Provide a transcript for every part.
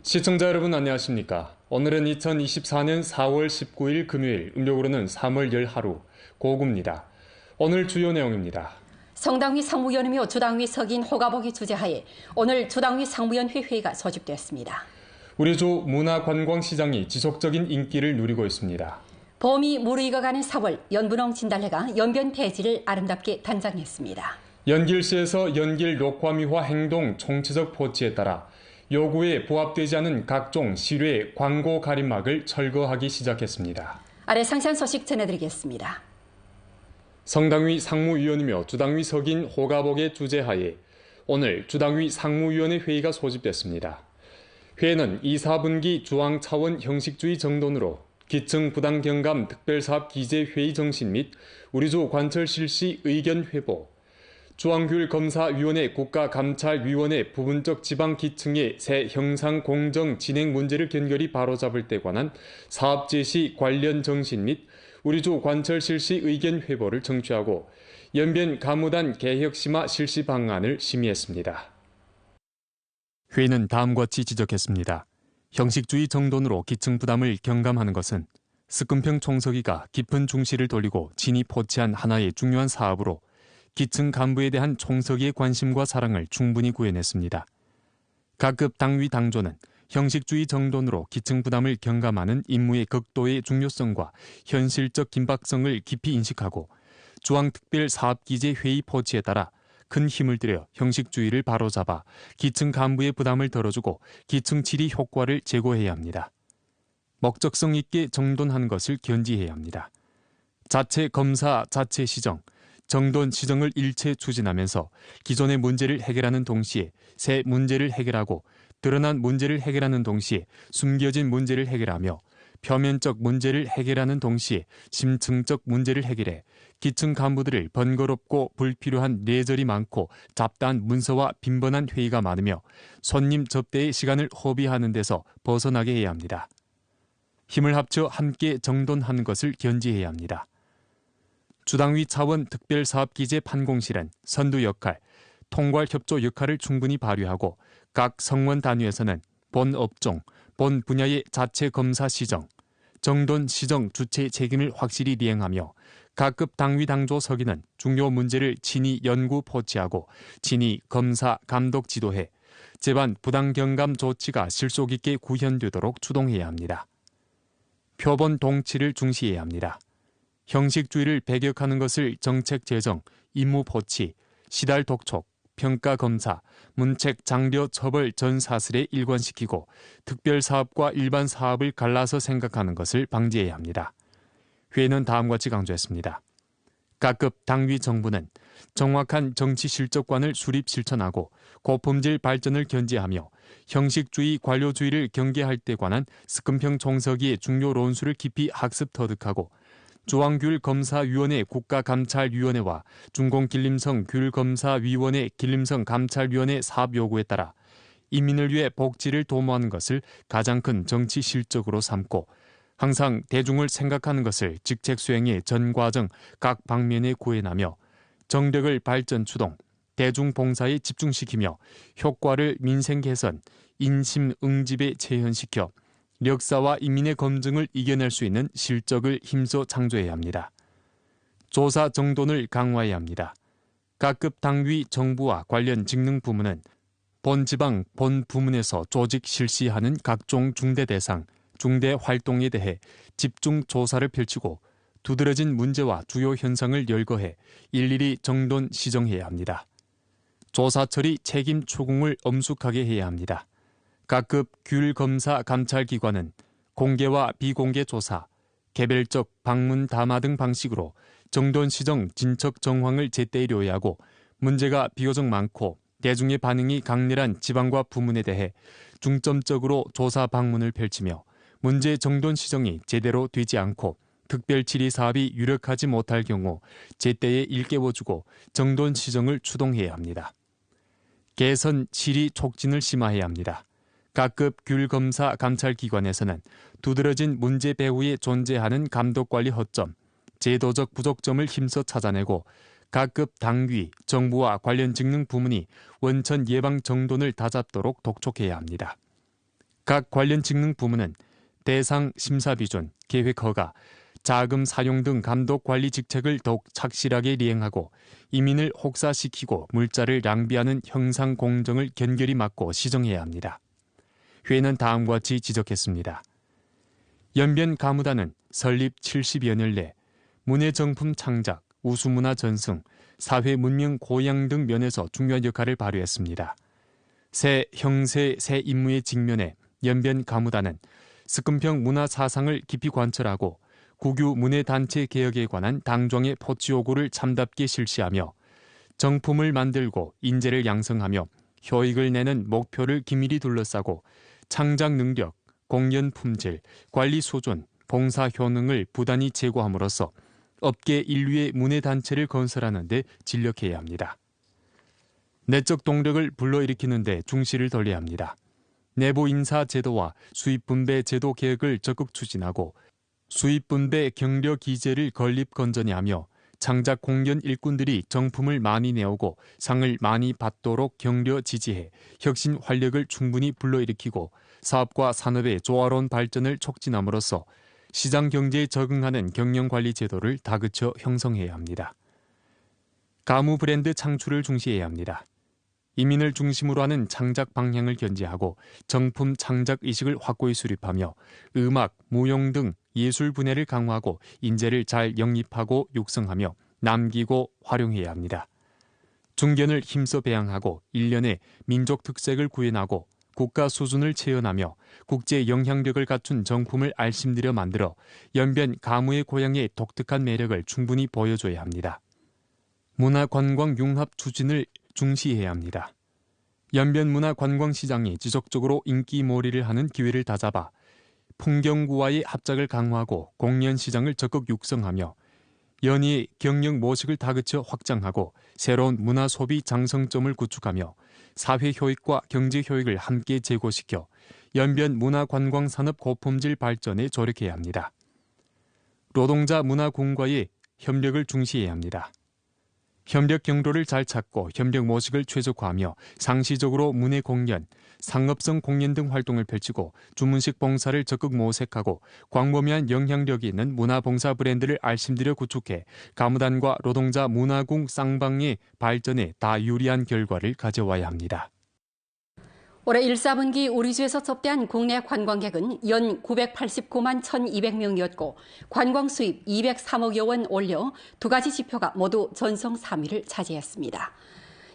시청자 여러분 안녕하십니까? 오늘은 2024년 4월 19일 금요일, 음력으로는 3월 10하루, 고구입니다. 오늘 주요 내용입니다. 성당위 상무위원이며 주당위 석인 호가복이 주재하에 오늘 주당위 상무위원회 회의가 소집되었습니다. 우리 주 문화관광시장이 지속적인 인기를 누리고 있습니다. 봄이 무르익어가는 4월, 연분홍 진달래가 연변 대지를 아름답게 단장했습니다. 연길시에서 연길 녹화미화 행동 총체적 포치에 따라 요구에 부합되지 않은 각종 실외 광고 가림막을 철거하기 시작했습니다. 아래 상세한 소식 전해드리겠습니다. 성당위 상무위원이며 주당위 석인 호가복의 주재하에 오늘 주당위 상무위원회 회의가 소집됐습니다. 회의는 2, 4분기 주황 차원 형식주의 정돈으로 기층 부당 경감 특별사업 기재 회의 정신 및 우리주 관철 실시 의견 회보, 중앙규율검사위원회 국가감찰위원회 부분적 지방 기층의 새 형상 공정 진행 문제를 견결히 바로잡을 때 관한 사업 제시 관련 정신 및 우리주 관철 실시 의견 회보를 청취하고 연변 가무단 개혁 심화 실시 방안을 심의했습니다. 회의는 다음과 같이 지적했습니다. 형식주의 정돈으로 기층 부담을 경감하는 것은 스금평 총서기가 깊은 중시를 돌리고 진이 포치한 하나의 중요한 사업으로 기층 간부에 대한 총서기의 관심과 사랑을 충분히 구해냈습니다. 각급 당위 당조는 형식주의 정돈으로 기층 부담을 경감하는 임무의 극도의 중요성과 현실적 긴박성을 깊이 인식하고 중앙특별사업기재 회의 포치에 따라 큰 힘을 들여 형식주의를 바로잡아 기층 간부의 부담을 덜어주고 기층 질의 효과를 제고해야 합니다. 목적성 있게 정돈하는 것을 견지해야 합니다. 자체 검사, 자체 시정, 정돈 시정을 일체 추진하면서 기존의 문제를 해결하는 동시에 새 문제를 해결하고 드러난 문제를 해결하는 동시에 숨겨진 문제를 해결하며 표면적 문제를 해결하는 동시에 심층적 문제를 해결해 기층 간부들을 번거롭고 불필요한 내절이 많고 잡다한 문서와 빈번한 회의가 많으며 손님 접대의 시간을 허비하는 데서 벗어나게 해야 합니다. 힘을 합쳐 함께 정돈하는 것을 견지해야 합니다. 주당위 차원 특별사업기재 판공실은 선두 역할, 통괄 협조 역할을 충분히 발휘하고 각 성원 단위에서는 본 업종, 본 분야의 자체 검사 시정, 정돈 시정 주체 책임을 확실히 이행하며 각급 당위 당조 서기는 중요 문제를 친히 연구 포치하고 친히 검사 감독 지도해 재반 부당 경감 조치가 실속 있게 구현되도록 추동해야 합니다. 표본 동치를 중시해야 합니다. 형식주의를 배격하는 것을 정책 제정, 임무 포치, 시달 독촉, 평가 검사, 문책 장려 처벌 전 사슬에 일관시키고 특별사업과 일반 사업을 갈라서 생각하는 것을 방지해야 합니다. 회의는 다음과 같이 강조했습니다. 각급 당위 정부는 정확한 정치 실적관을 수립 실천하고 고품질 발전을 견지하며 형식주의 관료주의를 경계할 때 관한 스금평 총서기의 중요 논술을 깊이 학습 터득하고 중앙규율검사위원회 국가감찰위원회와 중공길림성 규율검사위원회 길림성 감찰위원회 사업 요구에 따라 인민을 위해 복지를 도모하는 것을 가장 큰 정치 실적으로 삼고 항상 대중을 생각하는 것을 직책 수행의 전 과정 각 방면에 구현하며 정력을 발전 추동, 대중봉사에 집중시키며 효과를 민생 개선, 인심 응집에 재현시켜 역사와 인민의 검증을 이겨낼 수 있는 실적을 힘써 창조해야 합니다. 조사 정돈을 강화해야 합니다. 각급 당위 정부와 관련 직능 부문은 본 지방, 본 부문에서 조직 실시하는 각종 중대 대상, 중대 활동에 대해 집중 조사를 펼치고 두드러진 문제와 주요 현상을 열거해 일일이 정돈 시정해야 합니다. 조사 처리 책임 추궁을 엄숙하게 해야 합니다. 각급 규율검사 감찰기관은 공개와 비공개 조사, 개별적 방문 담화 등 방식으로 정돈 시정 진척 정황을 제때 요약하고 문제가 비교적 많고 대중의 반응이 강렬한 지방과 부문에 대해 중점적으로 조사 방문을 펼치며 문제 정돈 시정이 제대로 되지 않고 특별 질의 사업이 유력하지 못할 경우 제때에 일깨워주고 정돈 시정을 추동해야 합니다. 개선 질의 촉진을 심화해야 합니다. 각급 규율검사 감찰기관에서는 두드러진 문제 배후에 존재하는 감독관리 허점, 제도적 부족점을 힘써 찾아내고 각급 당위, 정부와 관련 직능 부문이 원천 예방 정돈을 다잡도록 독촉해야 합니다. 각 관련 직능 부문은 대상 심사 비준, 계획 허가, 자금 사용 등 감독 관리 직책을 더욱 착실하게 리행하고 이민을 혹사시키고 물자를 낭비하는 형상 공정을 견결히 막고 시정해야 합니다. 회의는 다음과 같이 지적했습니다. 연변 가무단은 설립 70여 년 내 문해정품 창작, 우수문화 전승, 사회 문명 고양 등 면에서 중요한 역할을 발휘했습니다. 새 형세, 새 임무에 직면해 연변 가무단은 스금평 문화 사상을 깊이 관철하고 국유 문해단체 개혁에 관한 당정의 포치요구를 참답게 실시하며 정품을 만들고 인재를 양성하며 효익을 내는 목표를 긴밀히 둘러싸고 창작 능력, 공연 품질, 관리 수준, 봉사 효능을 부단히 제고함으로써 업계 인류의 문해단체를 건설하는 데 진력해야 합니다. 내적 동력을 불러일으키는 데 중시를 돌려야 합니다. 내부 인사 제도와 수입 분배 제도 개혁을 적극 추진하고 수입 분배 경력 기제를 건립 건전히 하며 창작 공연 일꾼들이 정품을 많이 내오고 상을 많이 받도록 격려 지지해 혁신 활력을 충분히 불러일으키고 사업과 산업의 조화로운 발전을 촉진함으로써 시장 경제에 적응하는 경영관리 제도를 다그쳐 형성해야 합니다. 가무 브랜드 창출을 중시해야 합니다. 이민을 중심으로 하는 창작 방향을 견지하고 정품 창작 의식을 확고히 수립하며 음악, 무용 등 예술 분야를 강화하고 인재를 잘 영입하고 육성하며 남기고 활용해야 합니다. 중견을 힘써 배양하고 일련의 민족 특색을 구현하고 국가 수준을 체현하며 국제 영향력을 갖춘 정품을 알심들여 만들어 연변 가무의 고향의 독특한 매력을 충분히 보여줘야 합니다. 문화관광 융합 추진을 중시해야 합니다. 연변 문화관광시장이 지속적으로 인기몰이를 하는 기회를 다잡아 풍경구와의 합작을 강화하고 공연시장을 적극 육성하며 연희의 경영 모식을 다그쳐 확장하고 새로운 문화소비 장성점을 구축하며 사회효익과 경제효익을 함께 제고시켜 연변 문화관광산업 고품질 발전에 조력해야 합니다. 노동자 문화공과의 협력을 중시해야 합니다. 협력 경로를 잘 찾고 협력 모식을 최적화하며 상시적으로 문해 공연, 상업성 공연 등 활동을 펼치고 주문식 봉사를 적극 모색하고 광범위한 영향력이 있는 문화봉사 브랜드를 알심들여 구축해 가무단과 노동자 문화공 쌍방의 발전에 다 유리한 결과를 가져와야 합니다. 올해 1, 4분기 우리주에서 접대한 국내 관광객은 연 989만 1,200명이었고 관광 수입 203억여 원 올려 두 가지 지표가 모두 전성 3위를 차지했습니다.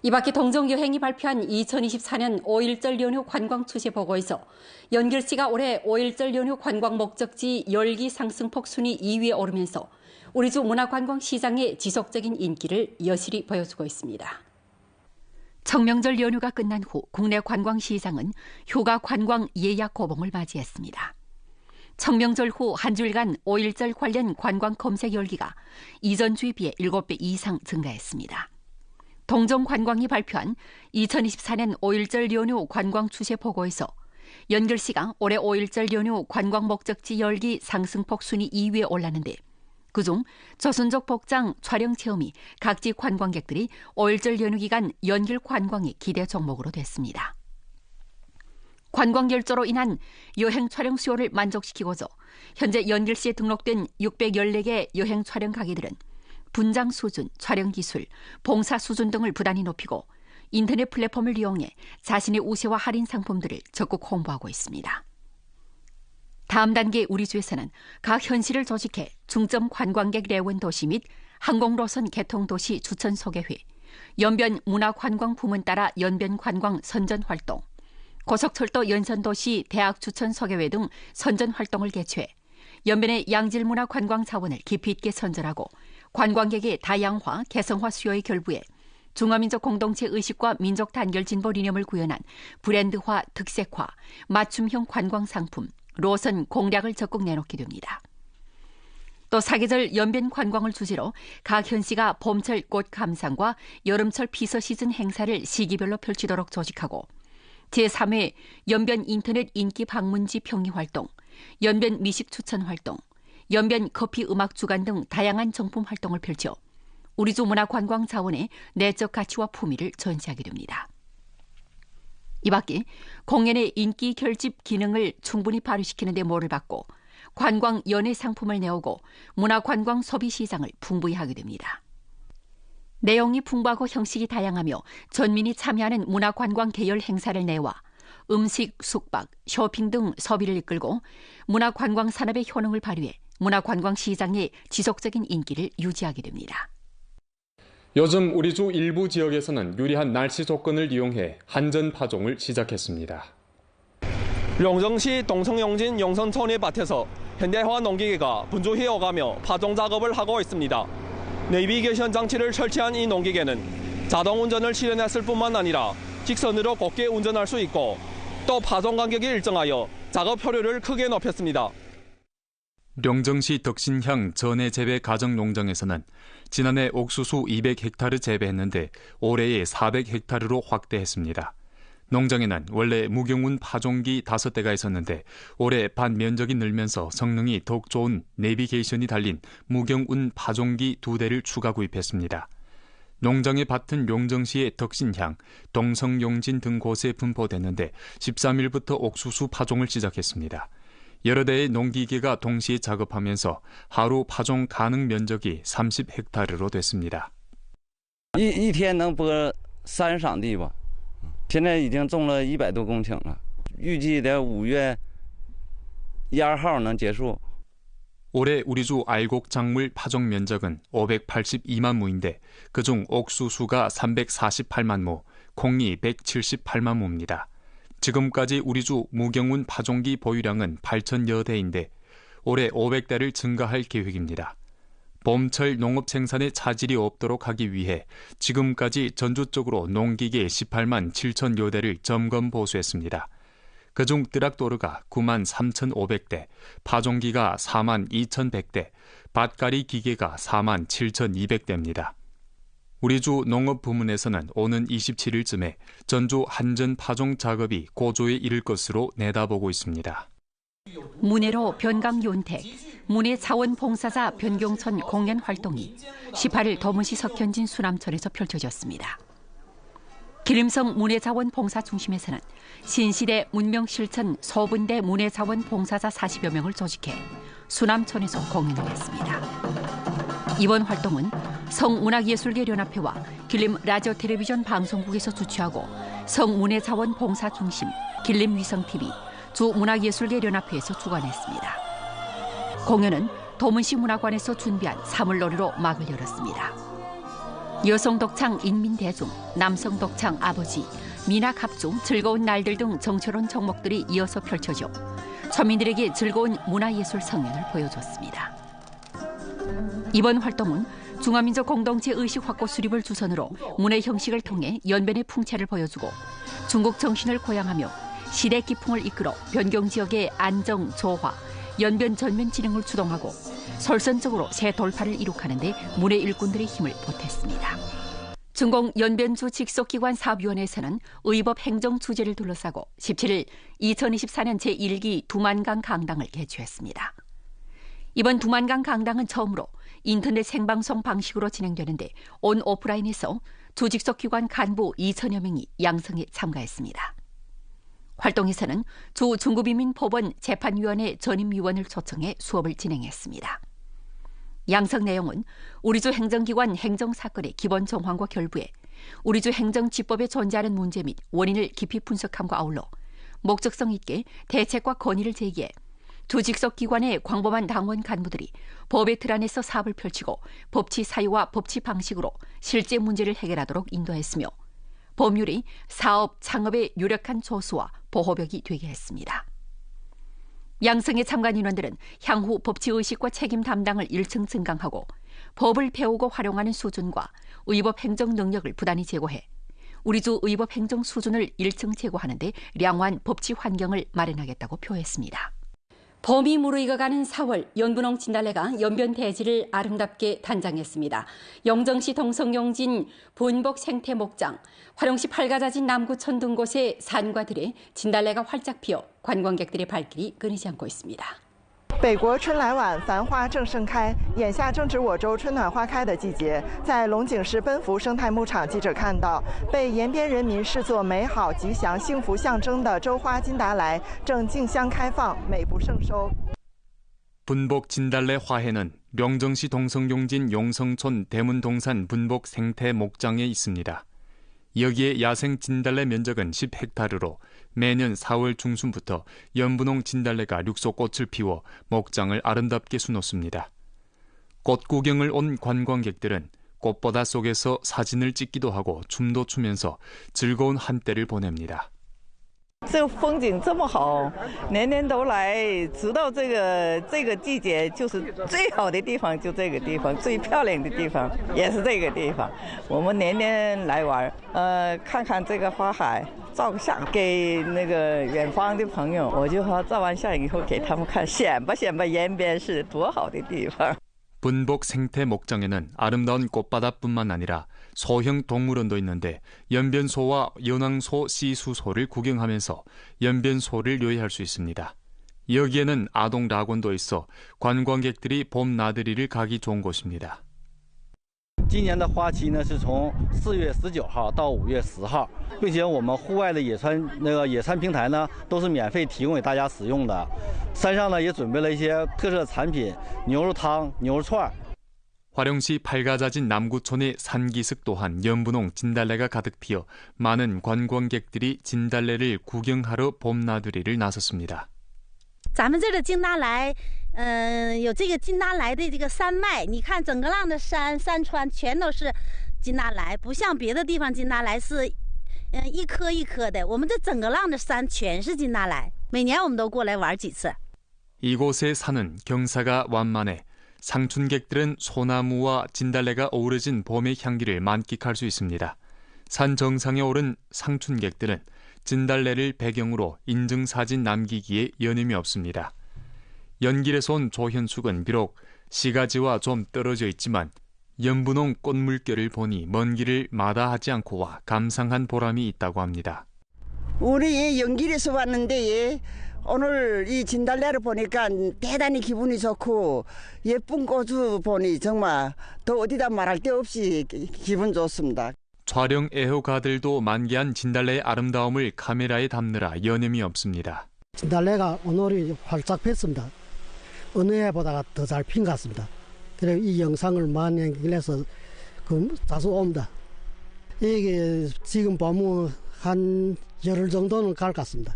이 밖에 동정여행이 발표한 2024년 5.1절 연휴 관광 추세 보고에서 연결시가 올해 5.1절 연휴 관광 목적지 열기 상승폭 순위 2위에 오르면서 우리주 문화관광시장의 지속적인 인기를 여실히 보여주고 있습니다. 청명절 연휴가 끝난 후 국내 관광시장은 휴가 관광 예약 고봉을 맞이했습니다. 청명절 후 한 주일간 5.1절 관련 관광 검색 열기가 이전 주에 비해 7배 이상 증가했습니다. 동정관광이 발표한 2024년 5.1절 연휴 관광 추세 보고에서 연결시가 올해 5.1절 연휴 관광 목적지 열기 상승폭 순위 2위에 올랐는데 그중 조선족 복장 촬영 체험이 각지 관광객들이 5.1절 연휴 기간 연길 관광의 기대 종목으로 됐습니다. 관광 결조로 인한 여행 촬영 수요를 만족시키고자 현재 연길시에 등록된 614개 여행 촬영 가게들은 분장 수준, 촬영 기술, 봉사 수준 등을 부단히 높이고 인터넷 플랫폼을 이용해 자신의 우세와 할인 상품들을 적극 홍보하고 있습니다. 다음 단계 우리주에서는 각 현시를 조직해 중점 관광객 레원 도시 및 항공로선 개통 도시 추천 소개회, 연변 문화관광 부문 따라 연변 관광 선전 활동, 고속철도 연선도시 대학 추천 소개회 등 선전 활동을 개최해 연변의 양질문화 관광 자원을 깊이 있게 선전하고 관광객의 다양화, 개성화 수요의 결부에 중화민족 공동체 의식과 민족 단결 진보 이념을 구현한 브랜드화, 특색화, 맞춤형 관광 상품, 로선 공략을 적극 내놓게 됩니다. 또 사계절 연변 관광을 주제로 각 현시가 봄철 꽃 감상과 여름철 피서 시즌 행사를 시기별로 펼치도록 조직하고 제3회 연변 인터넷 인기 방문지 평리 활동, 연변 미식 추천 활동, 연변 커피 음악 주간 등 다양한 정품 활동을 펼쳐 우리주 문화관광 자원의 내적 가치와 품위를 전시하게 됩니다. 이 밖에 공연의 인기 결집 기능을 충분히 발휘시키는 데 몰을 받고 관광 연예 상품을 내오고 문화관광 소비 시장을 풍부히 하게 됩니다. 내용이 풍부하고 형식이 다양하며 전민이 참여하는 문화관광 계열 행사를 내와 음식, 숙박, 쇼핑 등 소비를 이끌고 문화관광 산업의 효능을 발휘해 문화관광 시장의 지속적인 인기를 유지하게 됩니다. 요즘 우리 주 일부 지역에서는 유리한 날씨 조건을 이용해 한전 파종을 시작했습니다. 영정시 동성용진 영선촌의 밭에서 현대화 농기계가 분주히 오가며 파종 작업을 하고 있습니다. 내비게이션 장치를 설치한 이 농기계는 자동 운전을 실현했을 뿐만 아니라 직선으로 곱게 운전할 수 있고 또 파종 간격이 일정하여 작업 효율을 크게 높였습니다. 영정시 덕신향 전해 재배 가정 농장에서는 지난해 옥수수 200헥타르 재배했는데 올해에 400헥타르로 확대했습니다. 농장에는 원래 무경운 파종기 5대가 있었는데 올해 밭 면적이 늘면서 성능이 더욱 좋은 내비게이션이 달린 무경운 파종기 2대를 추가 구입했습니다. 농장의 밭은 용정시의 덕신향, 동성용진 등 곳에 분포됐는데 13일부터 옥수수 파종을 시작했습니다. 여러 대의 농기계가 동시에 작업하면서 ha루 파종 가능 면적이 30헥타르로 됐습니다. 一天能播3场地吧，现在已经种了100多公顷了，预计在5月1号能结束。 올해 우리주 알곡 작물 파종 면적은 582만 무인데 그중 옥수수가 348만 무, 콩이 178만 무입니다. 지금까지 우리주 무경운 파종기 보유량은 8천여 대인데 올해 500대를 증가할 계획입니다. 봄철 농업 생산에 차질이 없도록 하기 위해 지금까지 전주적으로 농기계 18만 7천여 대를 점검 보수했습니다. 그중 트락토르가 9만 3,500대, 파종기가 4만 2,100대, 밭갈이 기계가 4만 7,200대입니다. 우리주 농업 부문에서는 오는 27일쯤에 전주 한전 파종 작업이 고조에 이를 것으로 내다보고 있습니다. 문해로 변강 윤택, 문해 자원봉사자 변경천 공연 활동이 18일 도문시 석현진 수남천에서 펼쳐졌습니다. 기림성 문해자원봉사 중심에서는 신시대 문명실천 소분대 문해자원봉사자 40여 명을 조직해 수남천에서 공연을 했습니다. 이번 활동은 성문학예술계연합회와 길림 라디오 텔레비전 방송국에서 주최하고 성문해자원봉사 중심 길림위성TV 주문학예술계연합회에서 주관했습니다. 공연은 도문시 문화관에서 준비한 사물놀이로 막을 열었습니다. 여성 독창 인민대중, 남성 독창 아버지, 미나갑중 즐거운 날들 등 정철원 종목들이 이어서 펼쳐져 서민들에게 즐거운 문화예술 성연을 보여줬습니다. 이번 활동은 중화민족 공동체 의식 확고 수립을 주선으로 문해 형식을 통해 연변의 풍채를 보여주고 중국 정신을 고양하며 시대 기풍을 이끌어 변경 지역의 안정, 조화, 연변 전면 진흥을 주동하고 설선적으로 새 돌파를 이룩하는 데 문해 일꾼들의 힘을 보탰습니다. 중공 연변주 직속기관 사업위원회에서는 의법 행정 주제를 둘러싸고 17일 2024년 제1기 두만강 강당을 개최했습니다. 이번 두만강 강당은 처음으로 인터넷 생방송 방식으로 진행되는데 온 오프라인에서 주직속기관 간부 2천여 명이 양성에 참가했습니다. 활동에서는 주 중구비민법원 재판위원회 전임위원을 초청해 수업을 진행했습니다. 양성 내용은 우리주 행정기관 행정사건의 기본 정황과 결부에 우리주 행정지법에 존재하는 문제 및 원인을 깊이 분석함과 아울러 목적성 있게 대책과 건의를 제기해 주직속기관의 광범한 당원 간부들이 법의 틀 안에서 사업을 펼치고 법치 사유와 법치 방식으로 실제 문제를 해결하도록 인도했으며 법률이 사업, 창업의 유력한 조수와 보호벽이 되게 했습니다. 양성의 참관 인원들은 향후 법치의식과 책임 담당을 1층 증강하고 법을 배우고 활용하는 수준과 의법 행정 능력을 부단히 제고해 우리주 의법 행정 수준을 1층 제고하는 데 량호한 법치 환경을 마련하겠다고 표했습니다. 봄이 무르익어가는 4월 연분홍 진달래가 연변 대지를 아름답게 단장했습니다. 영정시 동성용진 본복 생태 목장, 화룡시 팔가자진 남구천 등 곳의 산과 들에 진달래가 활짝 피어 관광객들의 발길이 끊이지 않고 있습니다. 北国春来晚，繁花正盛开。眼下正值我州春暖花开的季节。在龙井市奔福生态牧场，记者看到被延边人民视作美好、吉祥、幸福象征的州花金达莱正竞相开放，美不胜收。 분복 진달래 화해는 명정시 동성용진 용성촌 대문동산 분복 생태 목장에 있습니다. 여기에 야생 진달래 면적은 10헥타르로 매년 4월 중순부터 연분홍 진달래가 육소꽃을 피워 목장을 아름답게 수놓습니다. 꽃 구경을 온 관광객들은 꽃보다 속에서 사진을 찍기도 하고 춤도 추면서 즐거운 한때를 보냅니다. 这个风景这么好，年年都来，直到这个季节就是最好的地方，就这个地方，最漂亮的地方也是这个地方。我们年年来玩，看看这个花海，照个相给那个远方的朋友，我就说照完相以后给他们看，显摆显摆延边是多好的地方。 분복 생태 목장에는 아름다운 꽃바다뿐만 아니라 소형 동물원도 있는데 연변소와 연왕소, 시수소를 구경하면서 연변소를 요리할 수 있습니다. 여기에는 아동 낙원도 있어 관광객들이 봄 나들이를 가기 좋은 곳입니다. 今年的花期呢是从4月19号到5月10号，并且我们户外的野餐平台呢都是免费提供给大家使用的。山上呢也准备了一些特色产品，牛肉汤、牛肉串。 화령시 팔가자진 남구촌의 산기슭 또한 연분홍 진달래가 가득 피어 많은 관광객들이 진달래를 구경하러 봄 나들이를 나섰습니다. 咱们这的金达莱，有这个金达莱的这个山脉，你看整个浪的山川全都是金达莱，不像别的地方金达莱是，一颗一颗的，我们这整个浪的山全是金达莱，每年我们都过来玩几次。 이곳의 산은 경사가 완만해 상춘객들은 소나무와 진달래가 어우러진 봄의 향기를 만끽할 수 있습니다. 산 정상에 오른 상춘객들은 진달래를 배경으로 인증사진 남기기에 여념이 없습니다. 연길에서 온 조현숙은 비록 시가지와 좀 떨어져 있지만 연분홍 꽃물결을 보니 먼 길을 마다하지 않고 와 감상한 보람이 있다고 합니다. 우리 연길에서 왔는데 오늘 이 진달래를 보니까 대단히 기분이 좋고 예쁜 꽃을 보니 정말 더 어디다 말할 데 없이 기분 좋습니다. 촬영 애호가들도 만개한 진달래의 아름다움을 카메라에 담느라 여념이 없습니다. 진달래가 오늘이 활짝 폈습니다. 어느 해보다 더 잘 핀 것 같습니다. 그래서 이 영상을 만약해서 자주 옵니다. 이게 지금 보면 한 열흘 정도는 갈 것 같습니다.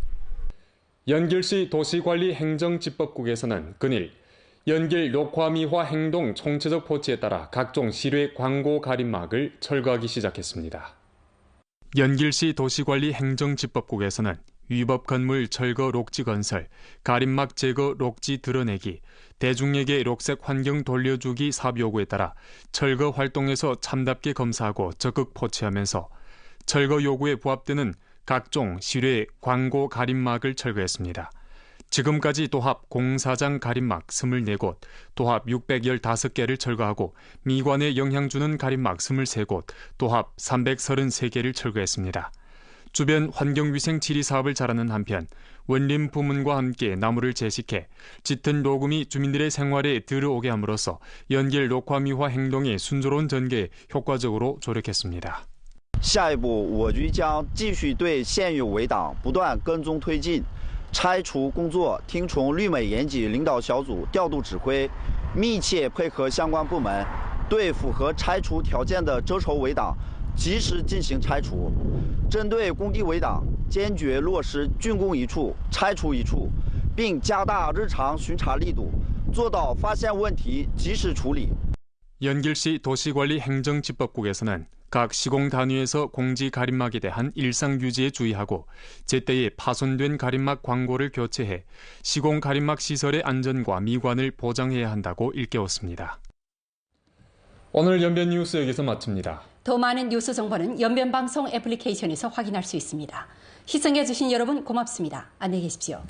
연길시 도시관리행정집법국에서는 그일 연길 녹화미화 행동 총체적 포치에 따라 각종 실외 광고 가림막을 철거하기 시작했습니다. 연길시 도시관리행정집법국에서는 위법 건물 철거 록지 건설, 가림막 제거 록지 드러내기, 대중에게 녹색 환경 돌려주기 사업 요구에 따라 철거 활동에서 참답게 검사하고 적극 포치하면서 철거 요구에 부합되는 각종 실외 광고 가림막을 철거했습니다. 지금까지 도합 공사장 가림막 24곳, 도합 615개를 철거하고 미관에 영향 주는 가림막 23곳, 도합 333개를 철거했습니다. 주변 환경위생 치리 사업을 잘하는 한편 원림 부문과 함께 나무를 재식해 짙은 녹음이 주민들의 생활에 들어오게 함으로써 연길 녹화미화 행동의 순조로운 전개에 효과적으로 조력했습니다. 下一步，我局将继续对现有围挡不断跟踪推进，拆除工作听从绿美严谨领导小组调度指挥，密切配合相关部门，对符合拆除条件的遮丑围挡及时进行拆除。针对工地围挡，坚决落实竣工一处拆除一处，并加大日常巡查力度，做到发现问题及时处理。 연길시 도시관리행정집법국에서는 각 시공 단위에서 공지 가림막에 대한 일상 유지에 주의하고 제때에 파손된 가림막 광고를 교체해 시공 가림막 시설의 안전과 미관을 보장해야 한다고 일깨웠습니다. 오늘 연변 뉴스 여기서 마칩니다. 더 많은 뉴스 정보는 연변방송 애플리케이션에서 확인할 수 있습니다. 시청해 주신 여러분 고맙습니다. 안녕히 계십시오.